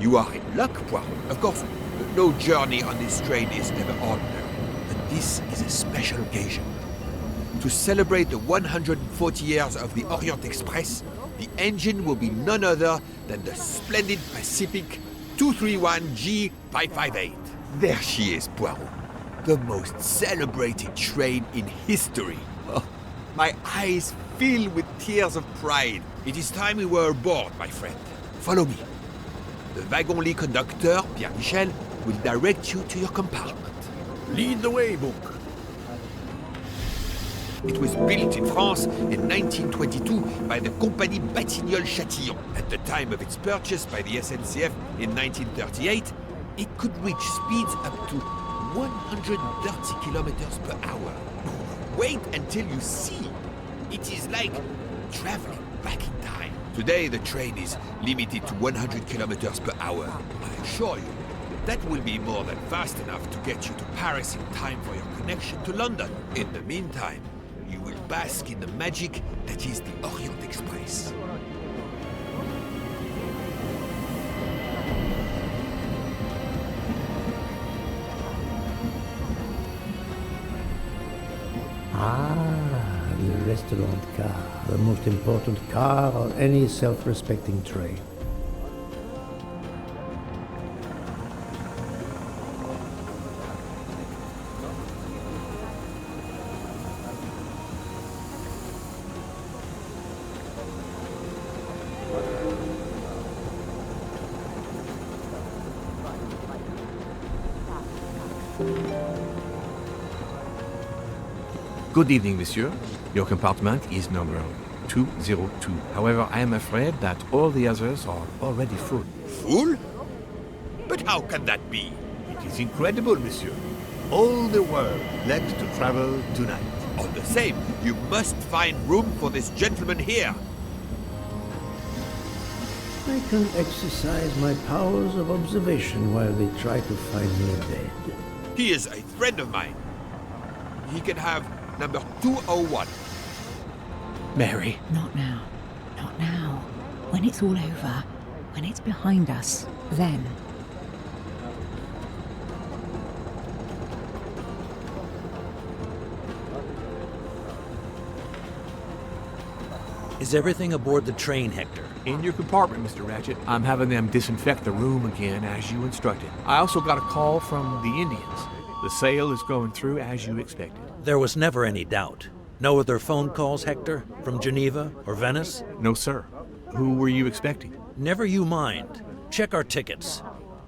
You are in luck, Poirot. Of course, no journey on this train is ever ordinary, but this is a special occasion. To celebrate the 140 years of the Orient Express, the engine will be none other than the splendid Pacific 231G558. There she is, Poirot. The most celebrated train in history. Oh, my eyes fill with tears of pride. It is time we were aboard, my friend. Follow me. The wagon-lit conductor, Pierre Michel, will direct you to your compartment. Lead the way, Book. It was built in France in 1922 by the Compagnie Batignolles-Châtillon. At the time of its purchase by the SNCF in 1938, it could reach speeds up to 130 kilometers per hour. Wait until you see. It is like traveling back in time. Today, the train is limited to 100 kilometers per hour. I assure you, that will be more than fast enough to get you to Paris in time for your connection to London. In the meantime, you will bask in the magic that is the Orient Express. The restaurant car, the most important car on any self-respecting train. Good evening, monsieur. Your compartment is number 202. However, I am afraid that all the others are already full. Full? But how can that be? It is incredible, monsieur. All the world likes to travel tonight. All the same, you must find room for this gentleman here. I can exercise my powers of observation while they try to find me a bed. He is a friend of mine. He can have number 201. Mary. Not now. Not now. When it's all over, when it's behind us, then. Is everything aboard the train, Hector? In your compartment, Mr. Ratchet. I'm having them disinfect the room again as you instructed. I also got a call from the Indians. The sale is going through as you expected. There was never any doubt. No other phone calls, Hector? From Geneva or Venice? No, sir. Who were you expecting? Never you mind. Check our tickets.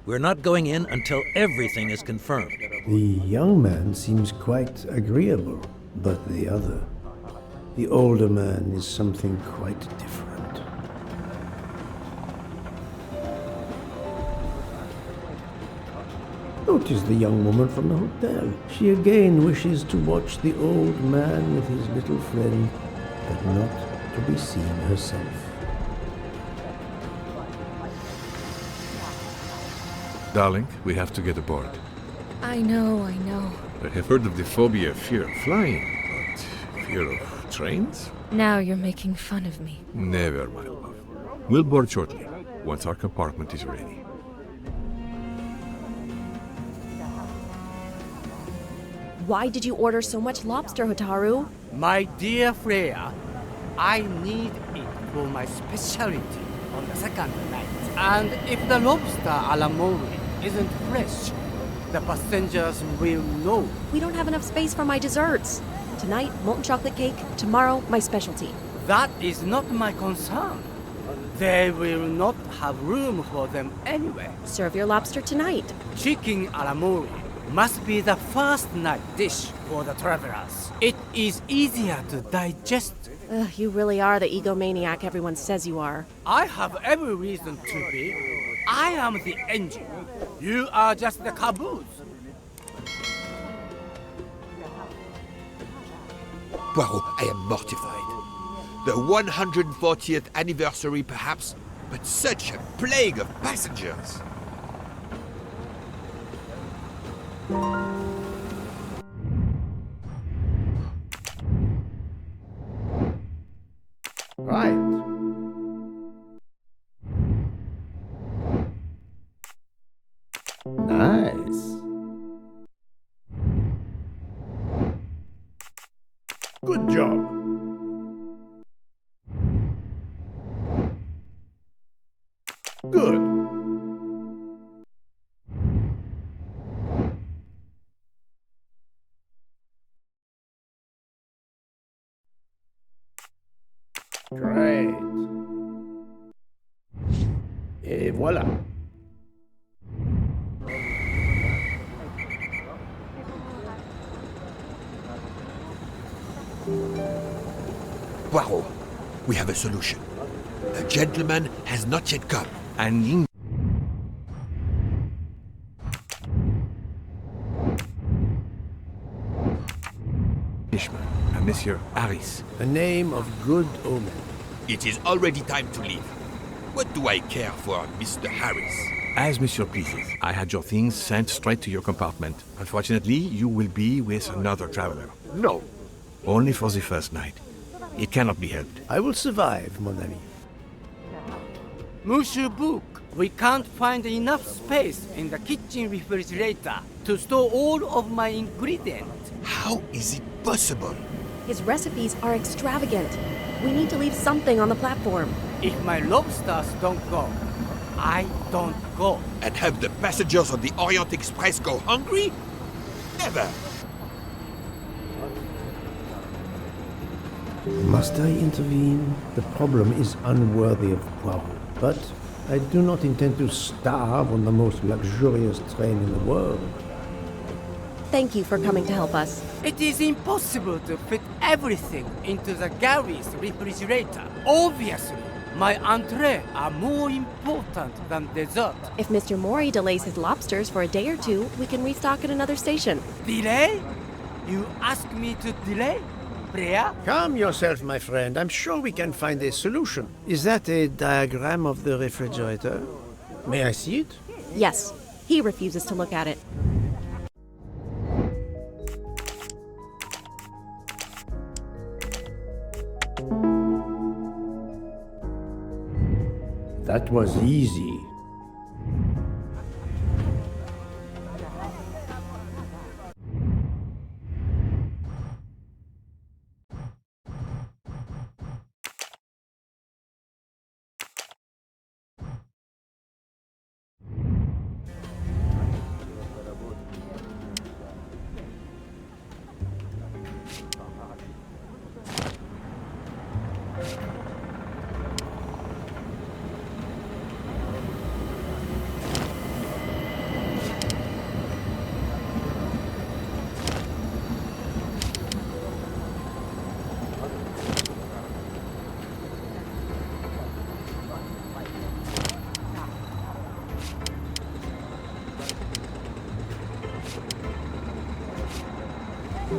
We're not going in until everything is confirmed. The young man seems quite agreeable, but the other, the older man, is something quite different. Notice the young woman from the hotel. She again wishes to watch the old man with his little friend, but not to be seen herself. Darling, we have to get aboard. I know. I have heard of the phobia of fear of flying, but fear of trains? Now you're making fun of me. Never, my love. We'll board shortly, once our compartment is ready. Why did you order so much lobster, Hotaru? My dear Freya, I need it for my specialty on the second night. And if the lobster a la mori isn't fresh, the passengers will know. We don't have enough space for my desserts. Tonight, molten chocolate cake. Tomorrow, my specialty. That is not my concern. They will not have room for them anyway. Serve your lobster tonight. Chicken a la mori must be the first night dish for the travelers. It is easier to digest. You really are the egomaniac everyone says you are. I have every reason to be. I am the engine. You are just the caboose. Poirot, I am mortified. The 140th anniversary, perhaps, but such a plague of passengers. Right. Great. Et voilà. Poirot, we have a solution. A gentleman has not yet come. An Englishman, Monsieur Harris. A name of good omen. It is already time to leave. What do I care for Mr. Harris? As Monsieur pleases. I had your things sent straight to your compartment. Unfortunately, you will be with another traveler. No. Only for the first night. It cannot be helped. I will survive, mon ami. Monsieur Book, we can't find enough space in the kitchen refrigerator to store all of my ingredients. How is it possible? His recipes are extravagant. We need to leave something on the platform. If my lobsters don't go, I don't go. And have the passengers on the Orient Express go hungry? Never! Must I intervene? The problem is unworthy of Poirot. But I do not intend to starve on the most luxurious train in the world. Thank you for coming to help us. It is impossible to fit everything into the Gary's refrigerator. Obviously, my entrees are more important than dessert. If Mr. Mori delays his lobsters for a day or two, we can restock at another station. Delay? You ask me to delay? Freya? Calm yourself, my friend. I'm sure we can find a solution. Is that a diagram of the refrigerator? May I see it? Yes, he refuses to look at it. That was easy.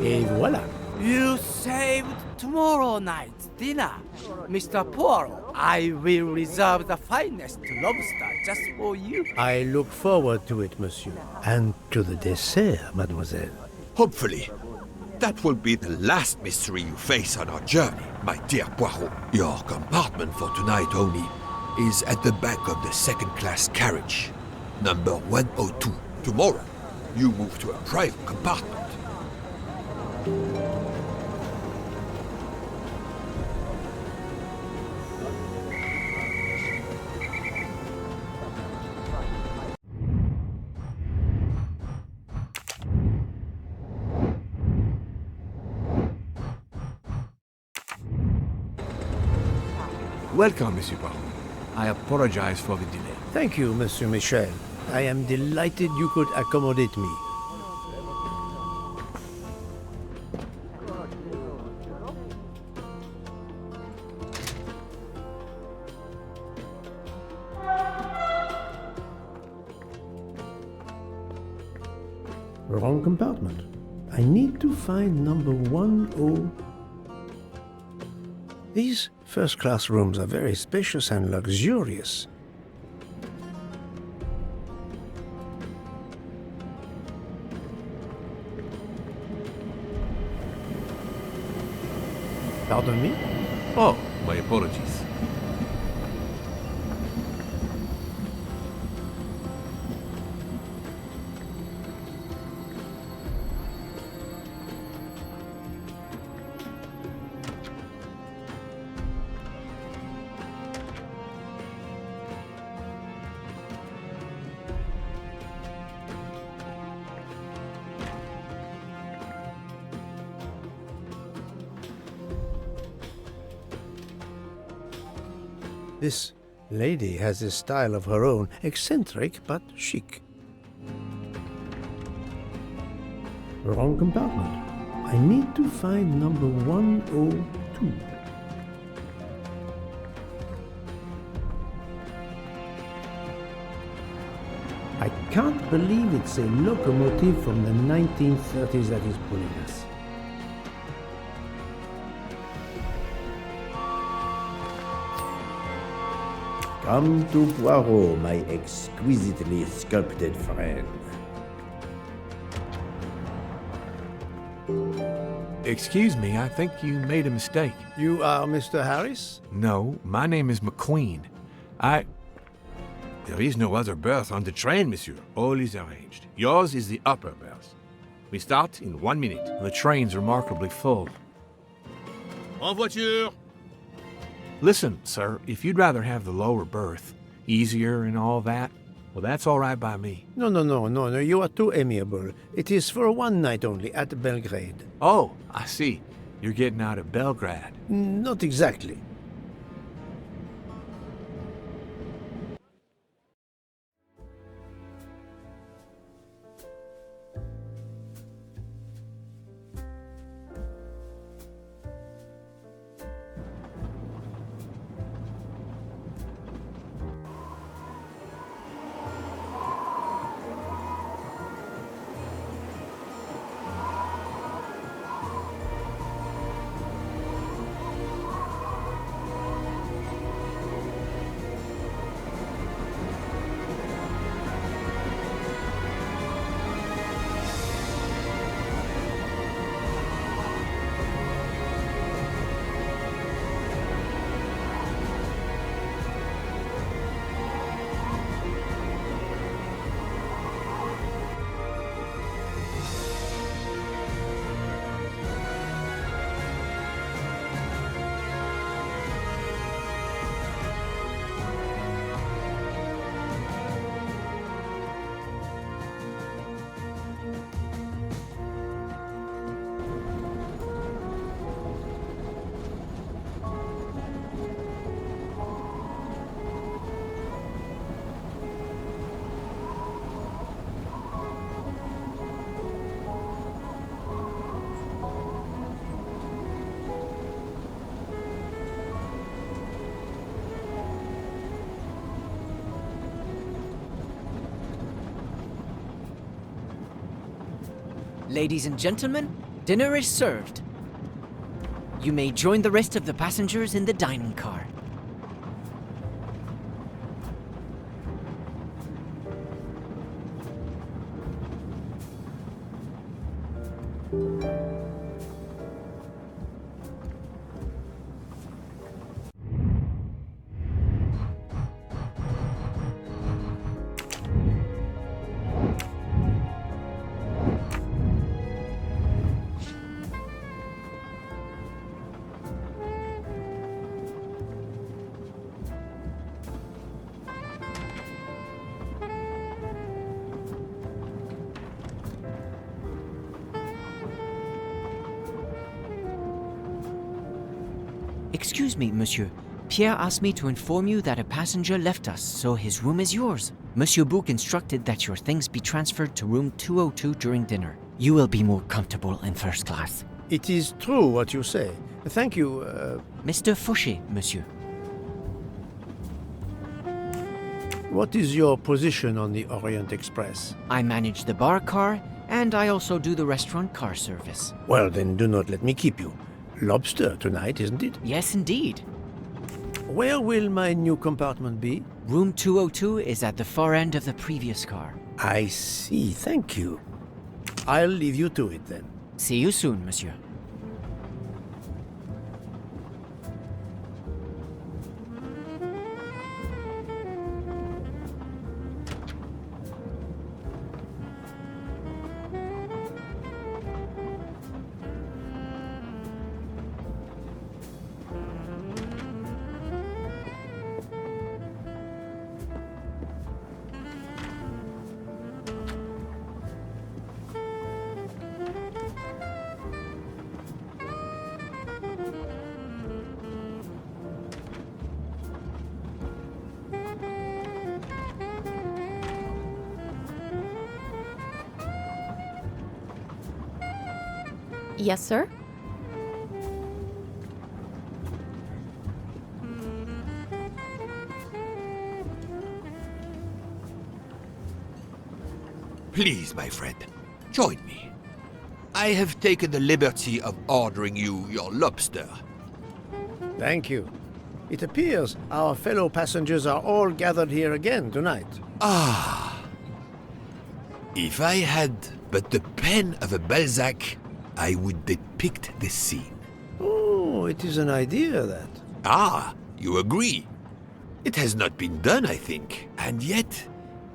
Et voilà. You saved tomorrow night's dinner. Mr. Poirot, I will reserve the finest lobster just for you. I look forward to it, monsieur. And to the dessert, mademoiselle. Hopefully. That will be the last mystery you face on our journey, my dear Poirot. Your compartment for tonight only is at the back of the second-class carriage, number 102. Tomorrow, you move to a private compartment. Welcome, Monsieur Poirot. I apologize for the delay. Thank you, Monsieur Michel. I am delighted you could accommodate me. Wrong compartment. I need to find number 10. These first-class rooms are very spacious and luxurious. Pardon me? Oh, my apologies. This lady has a style of her own, eccentric but chic. Wrong compartment. I need to find number 102. I can't believe it's a locomotive from the 1930s that is pulling us. Come to Poirot, my exquisitely sculpted friend. Excuse me, I think you made a mistake. You are Mr. Harris? No, my name is McQueen. There is no other berth on the train, monsieur. All is arranged. Yours is the upper berth. We start in 1 minute. The train's remarkably full. En voiture! Listen, sir, if you'd rather have the lower berth, easier and all that, well, that's all right by me. No, you are too amiable. It is for one night only, at Belgrade. Oh, I see. You're getting out of Belgrade. Not exactly. Ladies and gentlemen, dinner is served. You may join the rest of the passengers in the dining car. Excuse me, monsieur. Pierre asked me to inform you that a passenger left us, so his room is yours. Monsieur Bouc instructed that your things be transferred to room 202 during dinner. You will be more comfortable in first class. It is true what you say. Thank you, Mr. Fauché, monsieur. What is your position on the Orient Express? I manage the bar car, and I also do the restaurant car service. Well, then do not let me keep you. Lobster tonight, isn't it? Yes, indeed. Where will my new compartment be? Room 202 is at the far end of the previous car. I see, thank you. I'll leave you to it then. See you soon, monsieur. Yes, sir? Please, my friend, join me. I have taken the liberty of ordering you your lobster. Thank you. It appears our fellow passengers are all gathered here again tonight. Ah. If I had but the pen of a Balzac, I would depict this scene. Oh, it is an idea, that. Ah, you agree. It has not been done, I think, and yet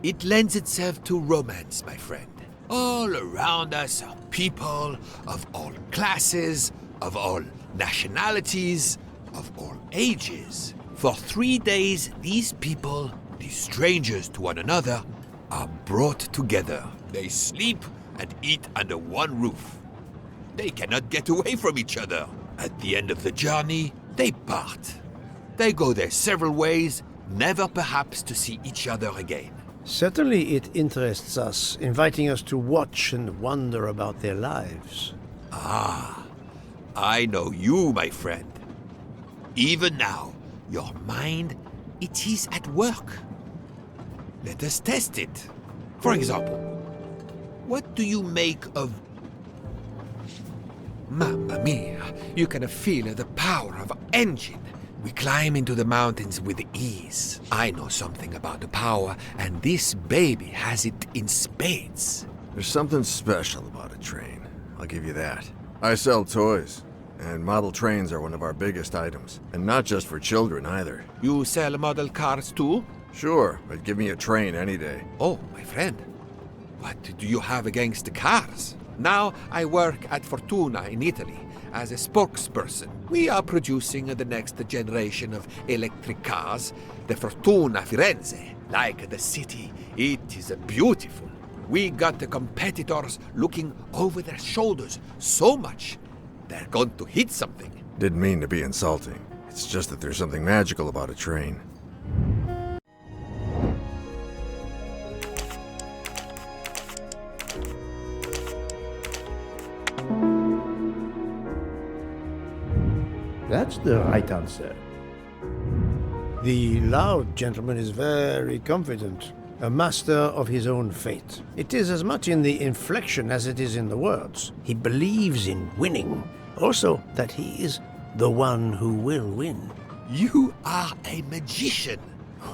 it lends itself to romance, my friend. All around us are people of all classes, of all nationalities, of all ages. For 3 days, these people, these strangers to one another, are brought together. They sleep and eat under one roof. They cannot get away from each other. At the end of the journey, they part. They go their several ways, never perhaps to see each other again. Certainly it interests us, inviting us to watch and wonder about their lives. Ah, I know you, my friend. Even now, your mind, it is at work. Let us test it. For example, what do you make of... Mamma mia, you can feel the power of engine. We climb into the mountains with ease. I know something about the power, and this baby has it in spades. There's something special about a train, I'll give you that. I sell toys, and model trains are one of our biggest items. And not just for children either. You sell model cars too? Sure, but give me a train any day. Oh, my friend. What do you have against the cars? Now I work at Fortuna in Italy as a spokesperson. We are producing the next generation of electric cars, the Fortuna Firenze. Like the city, it is beautiful. We got the competitors looking over their shoulders so much, they're going to hit something. Didn't mean to be insulting. It's just that there's something magical about a train. That's the right answer. The loud gentleman is very confident, a master of his own fate. It is as much in the inflection as it is in the words. He believes in winning. Also, that he is the one who will win. You are a magician.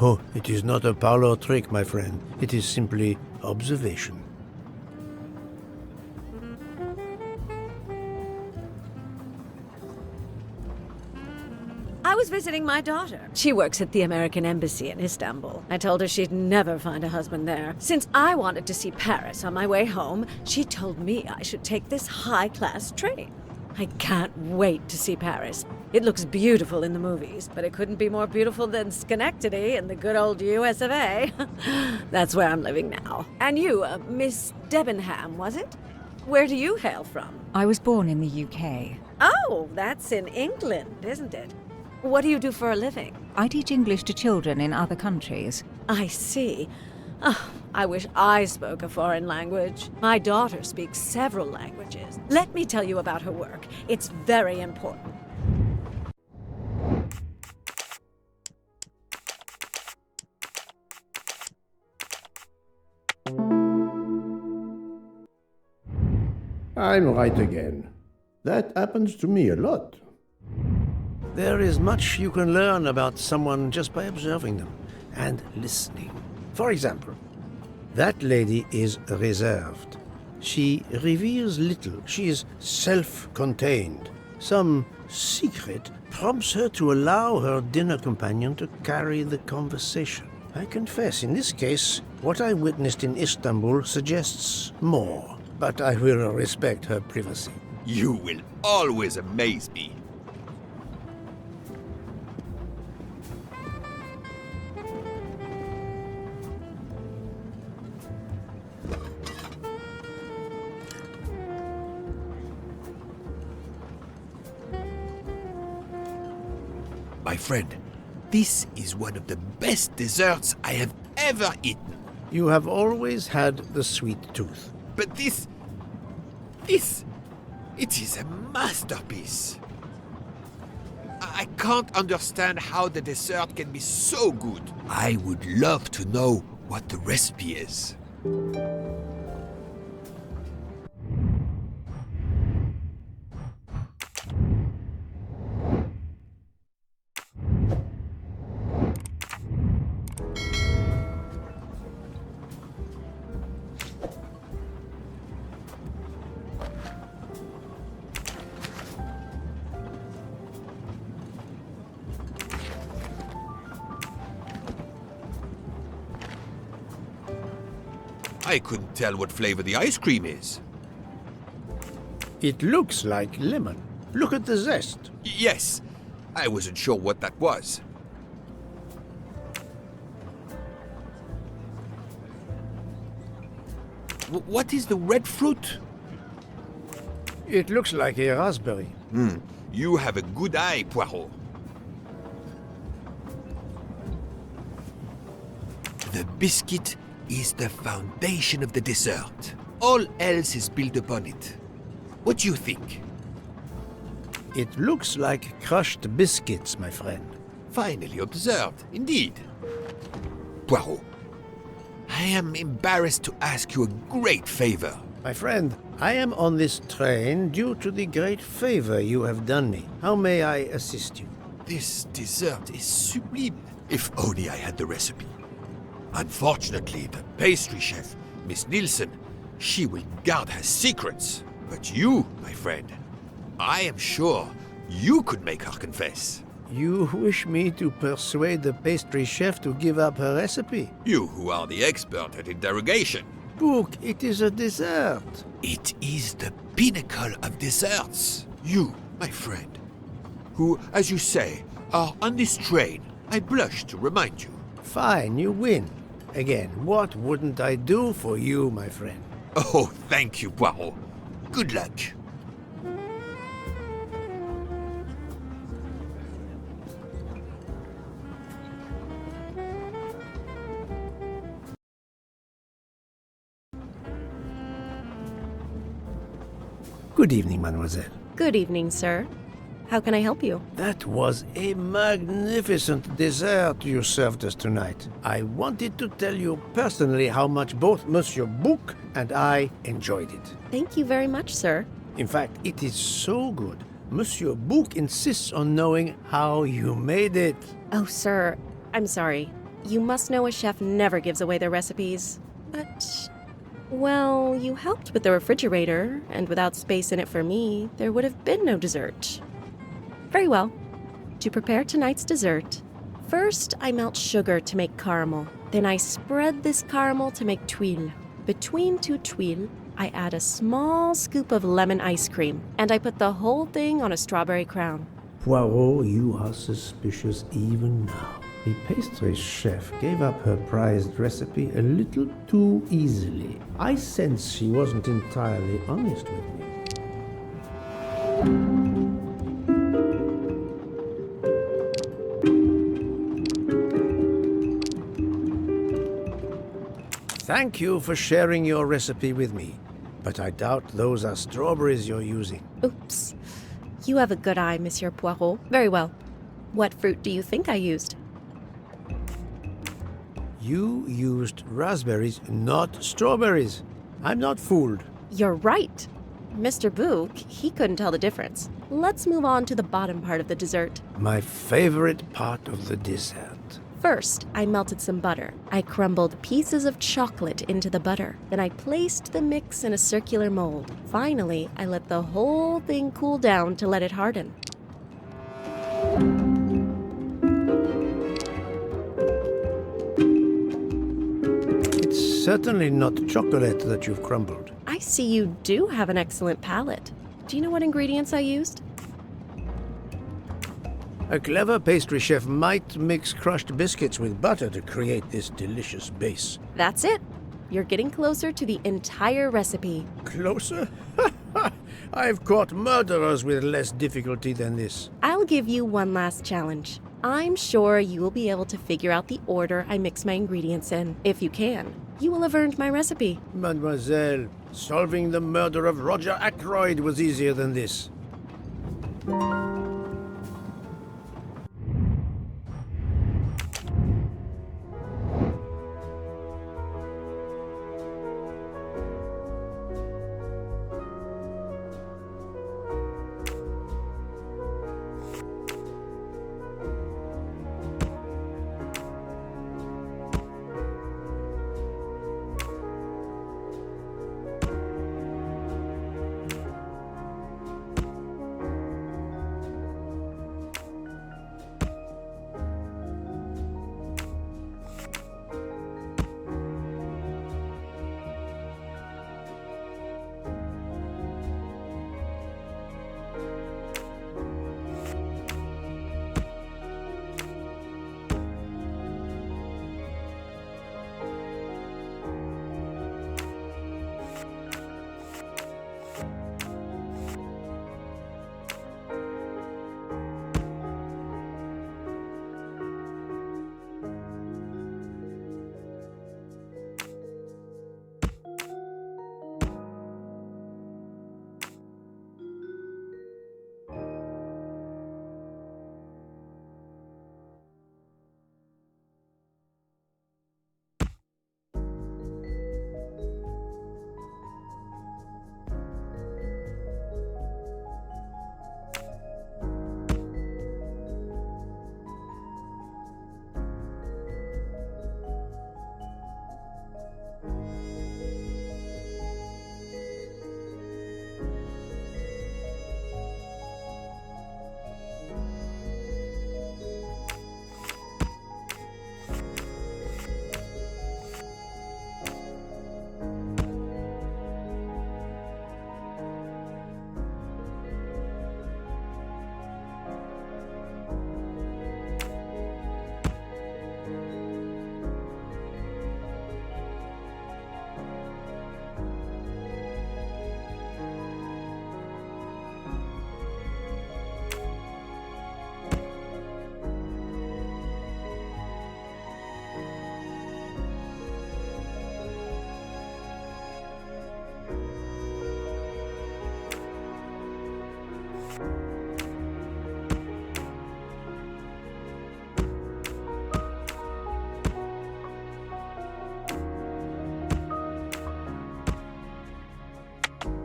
Oh, it is not a parlor trick, my friend. It is simply observation. I was visiting my daughter. She works at the American Embassy in Istanbul. I told her she'd never find a husband there. Since I wanted to see Paris on my way home, she told me I should take this high-class train. I can't wait to see Paris. It looks beautiful in the movies, but it couldn't be more beautiful than Schenectady in the good old US of A. That's where I'm living now. And you, Miss Debenham, was it? Where do you hail from? I was born in the UK. Oh, that's in England, isn't it? What do you do for a living? I teach English to children in other countries. I see. Oh, I wish I spoke a foreign language. My daughter speaks several languages. Let me tell you about her work. It's very important. I'm right again. That happens to me a lot. There is much you can learn about someone just by observing them and listening. For example, that lady is reserved. She reveals little. She is self-contained. Some secret prompts her to allow her dinner companion to carry the conversation. I confess, in this case, what I witnessed in Istanbul suggests more, but I will respect her privacy. You will always amaze me. My friend, this is one of the best desserts I have ever eaten. You have always had the sweet tooth. But this It is a masterpiece. I can't understand how the dessert can be so good. I would love to know what the recipe is. I couldn't tell what flavor the ice cream is. It looks like lemon. Look at the zest. Yes, I wasn't sure what that was. What is the red fruit? It looks like a raspberry. You have a good eye, Poirot. The biscuit is the foundation of the dessert. All else is built upon it. What do you think? It looks like crushed biscuits, my friend. Finally observed, indeed. Poirot, I am embarrassed to ask you a great favor. My friend, I am on this train due to the great favor you have done me. How may I assist you? This dessert is sublime. If only I had the recipe. Unfortunately, the pastry chef, Miss Nielsen, she will guard her secrets. But you, my friend, I am sure you could make her confess. You wish me to persuade the pastry chef to give up her recipe? You who are the expert at interrogation. Book, it is a dessert. It is the pinnacle of desserts. You, my friend, who, as you say, are on this train, I blush to remind you. Fine, you win. Again, what wouldn't I do for you, my friend? Oh, thank you, Poirot. Good luck. Good evening, mademoiselle. Good evening, sir. How can I help you? That was a magnificent dessert you served us tonight. I wanted to tell you personally how much both Monsieur Bouc and I enjoyed it. Thank you very much, sir. In fact, it is so good. Monsieur Bouc insists on knowing how you made it. Oh, sir, I'm sorry. You must know a chef never gives away their recipes. But, well, you helped with the refrigerator, and without space in it for me, there would have been no dessert. Very well. To prepare tonight's dessert, first I melt sugar to make caramel. Then I spread this caramel to make tuiles. Between two tuiles, I add a small scoop of lemon ice cream, and I put the whole thing on a strawberry crown. Poirot, you are suspicious even now. The pastry chef gave up her prized recipe a little too easily. I sense she wasn't entirely honest with me. Thank you for sharing your recipe with me, but I doubt those are strawberries you're using. Oops. You have a good eye, Monsieur Poirot. Very well. What fruit do you think I used? You used raspberries, not strawberries. I'm not fooled. You're right. Mr. Bouc, he couldn't tell the difference. Let's move on to the bottom part of the dessert. My favorite part of the dessert. First, I melted some butter. I crumbled pieces of chocolate into the butter. Then I placed the mix in a circular mold. Finally, I let the whole thing cool down to let it harden. It's certainly not chocolate that you've crumbled. I see you do have an excellent palate. Do you know what ingredients I used? A clever pastry chef might mix crushed biscuits with butter to create this delicious base. That's it. You're getting closer to the entire recipe. Closer? I've caught murderers with less difficulty than this. I'll give you one last challenge. I'm sure you will be able to figure out the order I mix my ingredients in. If you can, you will have earned my recipe. Mademoiselle, Solving the murder of Roger Ackroyd was easier than this.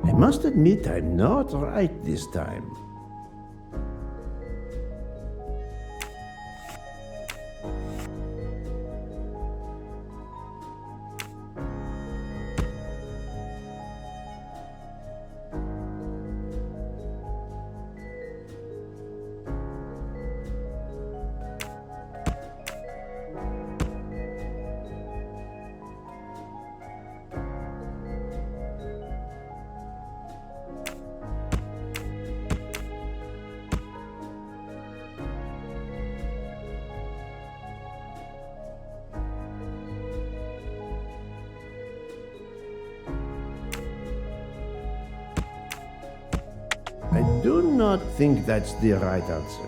I must admit I'm not right this time. I do not think that's the right answer.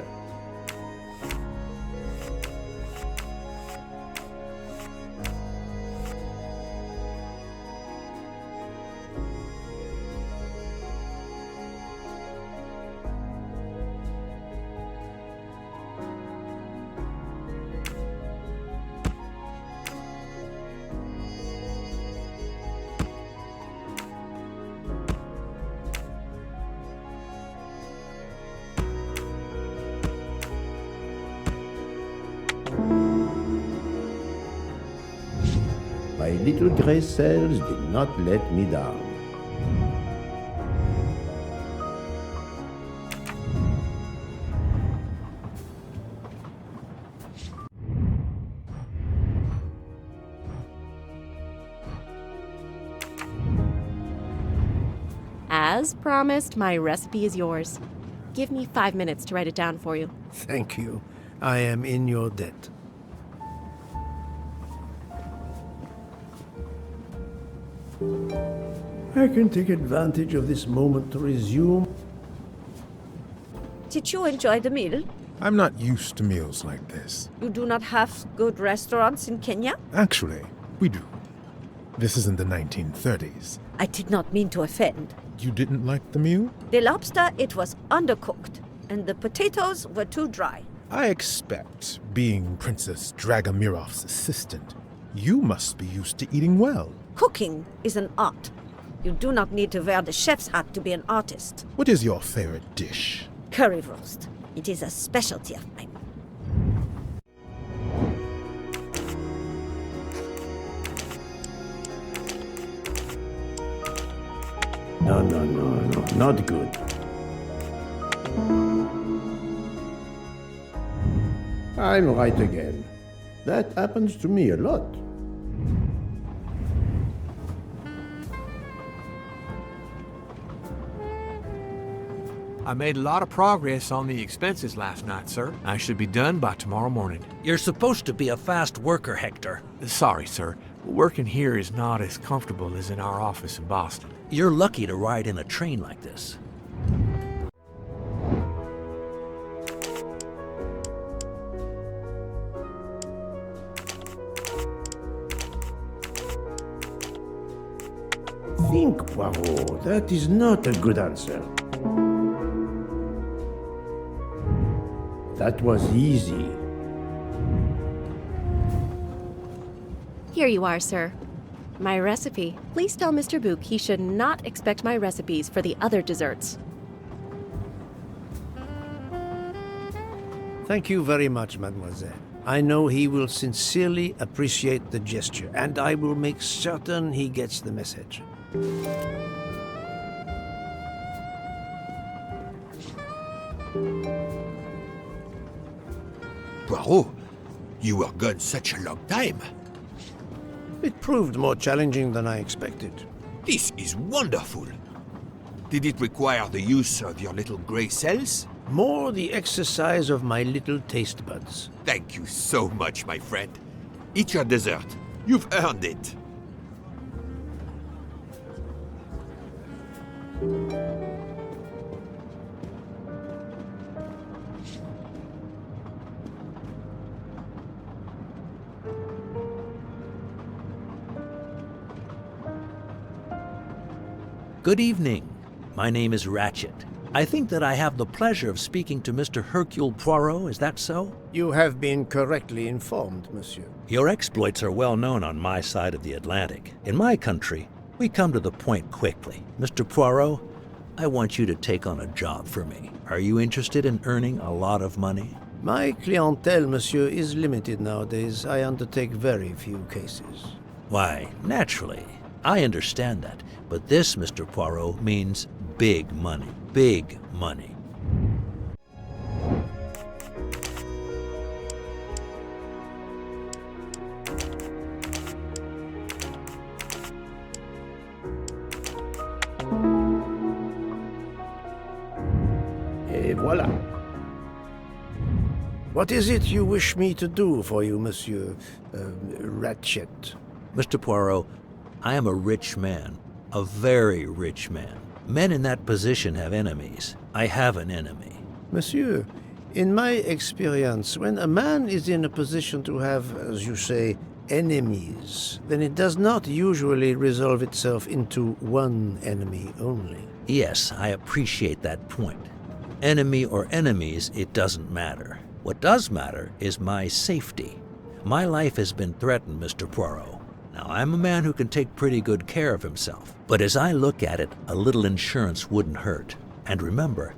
My little grey cells did not let me down. As promised, my recipe is yours. Give me 5 minutes to write it down for you. Thank you. I am in your debt. I can take advantage of this moment to resume. Did you enjoy the meal? I'm not used to meals like this. You do not have good restaurants in Kenya? Actually, we do. This isn't the 1930s. I did not mean to offend. You didn't like the meal? The lobster, it was undercooked, and the potatoes were too dry. I expect, being Princess Dragomirov's assistant, you must be used to eating well. Cooking is an art. You do not need to wear the chef's hat to be an artist. What is your favorite dish? Currywurst. It is a specialty of mine. No, not good. I'm right again. That happens to me a lot. I made a lot of progress on the expenses last night, sir. I should be done by tomorrow morning. You're supposed to be a fast worker, Hector. Sorry, sir. Working here is not as comfortable as in our office in Boston. You're lucky to ride in a train like this. Think, Poirot. That is not a good answer. That was easy. Here you are, sir. My recipe. Please tell Mr. Book he should not expect my recipes for the other desserts. Thank you very much, mademoiselle. I know he will sincerely appreciate the gesture, and I will make certain he gets the message. Poirot, you were gone such a long time. It proved more challenging than I expected. This is wonderful. Did it require the use of your little grey cells? More the exercise of my little taste buds. Thank you so much, my friend. Eat your dessert. You've earned it. Good evening. My name is Ratchet. I think that I have the pleasure of speaking to Mr. Hercule Poirot, is that so? You have been correctly informed, monsieur. Your exploits are well known on my side of the Atlantic. In my country, we come to the point quickly. Mr. Poirot, I want you to take on a job for me. Are you interested in earning a lot of money? My clientele, monsieur, is limited nowadays. I undertake very few cases. Why, naturally. I understand that. But this, Mr. Poirot, means big money. Big money. Et voilà. What is it you wish me to do for you, Monsieur Ratchet? Mr. Poirot, I am a rich man. A very rich man. Men in that position have enemies. I have an enemy. Monsieur, in my experience, when a man is in a position to have, as you say, enemies, then it does not usually resolve itself into one enemy only. Yes, I appreciate that point. Enemy or enemies, it doesn't matter. What does matter is my safety. My life has been threatened, Mr. Poirot. Now, I'm a man who can take pretty good care of himself. But as I look at it, a little insurance wouldn't hurt. And remember,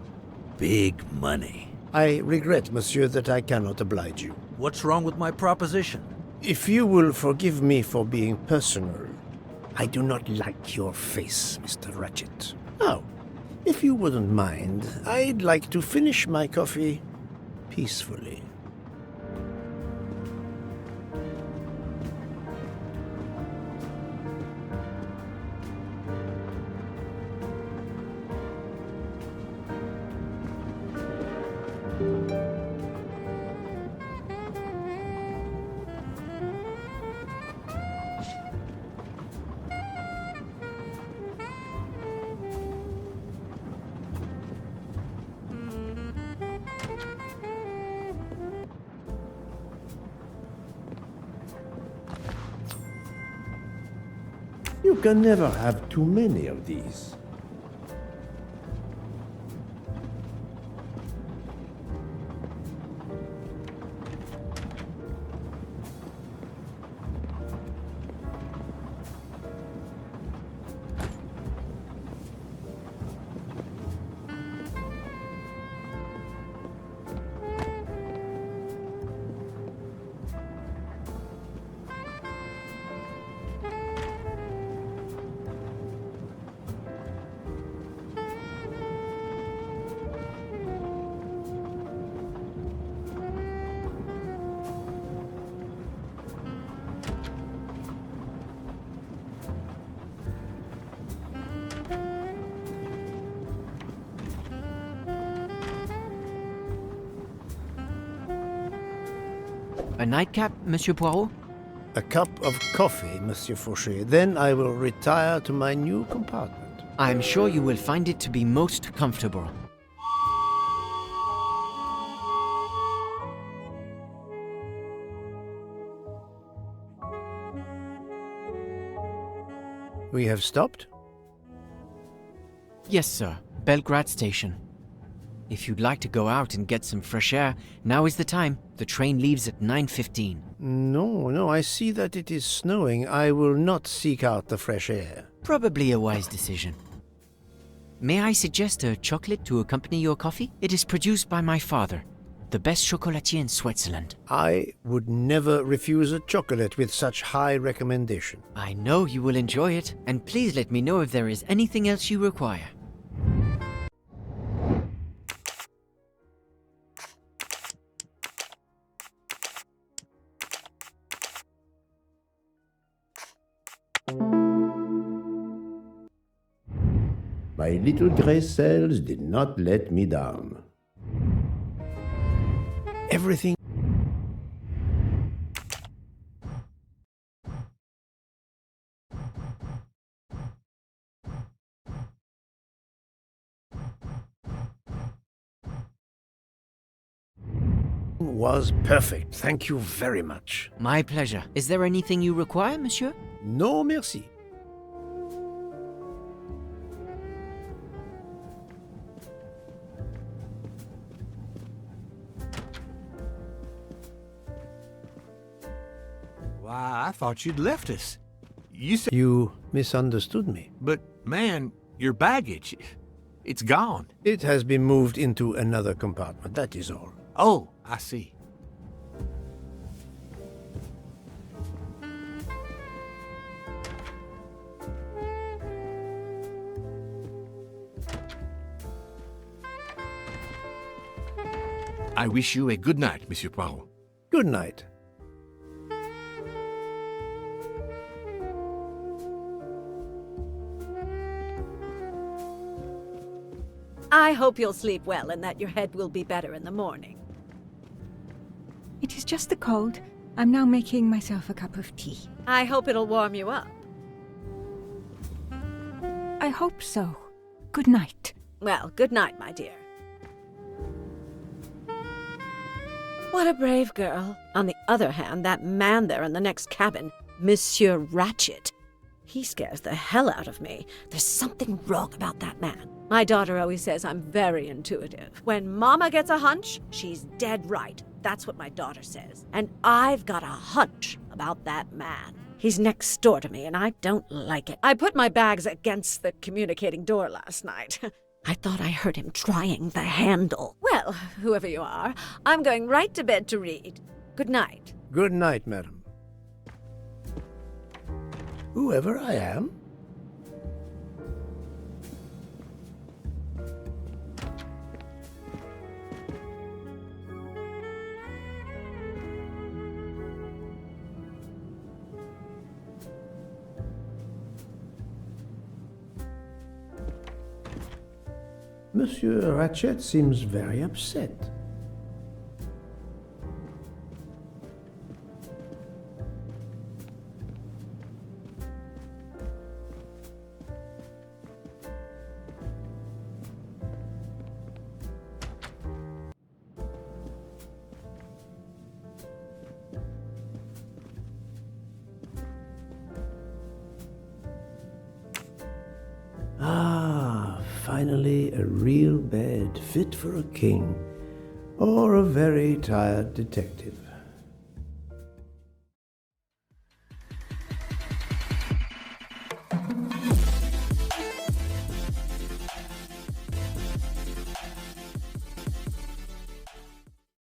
big money. I regret, monsieur, that I cannot oblige you. What's wrong with my proposition? If you will forgive me for being personal, I do not like your face, Mr. Ratchet. Now, if you wouldn't mind, I'd like to finish my coffee peacefully. You can never have too many of these. A nightcap, Monsieur Poirot? A cup of coffee, Monsieur Fauché. Then I will retire to my new compartment. I am sure you will find it to be most comfortable. We have stopped? Yes, sir. Belgrade Station. If you'd like to go out and get some fresh air, now is the time. The train leaves at 9:15. No, I see that it is snowing. I will not seek out the fresh air. Probably a wise decision. May I suggest a chocolate to accompany your coffee? It is produced by my father, the best chocolatier in Switzerland. I would never refuse a chocolate with such high recommendation. I know you will enjoy it, and please let me know if there is anything else you require. My little gray cells did not let me down. Everything was perfect. Thank you very much. My pleasure. Is there anything you require, monsieur? No, merci. Why, I thought you'd left us. You said... You misunderstood me. But, man, your baggage, it's gone. It has been moved into another compartment, that is all. Oh, I see. I wish you a good night, Monsieur Poirot. Good night. I hope you'll sleep well and that your head will be better in the morning. It is just the cold. I'm now making myself a cup of tea. I hope it'll warm you up. I hope so. Good night. Well, good night, my dear. What a brave girl. On the other hand, that man there in the next cabin, Monsieur Ratchet, he scares the hell out of me. There's something wrong about that man. My daughter always says I'm very intuitive. When Mama gets a hunch, she's dead right. That's what my daughter says. And I've got a hunch about that man. He's next door to me, and I don't like it. I put my bags against the communicating door last night. I thought I heard him trying the handle. Well, whoever you are, I'm going right to bed to read. Good night. Good night, madam. Whoever I am? Monsieur Ratchet seems very upset. Finally, a real bed fit for a king or a very tired detective.